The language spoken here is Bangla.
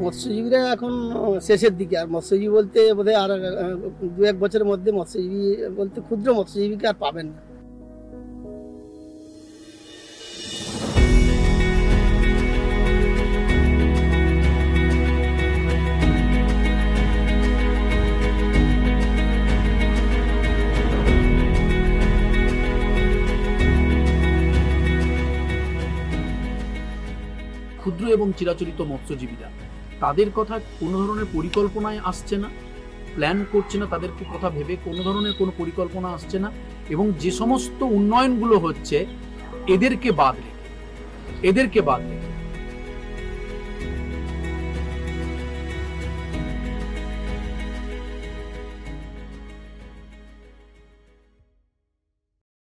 মৎস্যজীবীরা এখন শেষের দিকে, আর মৎস্যজীবী বলতে বোধহয় আর 2-1 বছরের মধ্যে মৎস্যজীবী বলতে ক্ষুদ্র মৎস্যজীবীকে আর পাবেন না। ক্ষুদ্র এবং চিরাচরিত মৎস্যজীবীরা, তাদের কথা কোনো ধরনের পরিকল্পনায় আসছে না, প্ল্যান করছে না, তাদেরকে কথা ভেবে কোনো ধরনের কোনো পরিকল্পনা আসছে না। এবং যে সমস্ত উন্নয়নগুলো হচ্ছে এদেরকে বাদ রেখে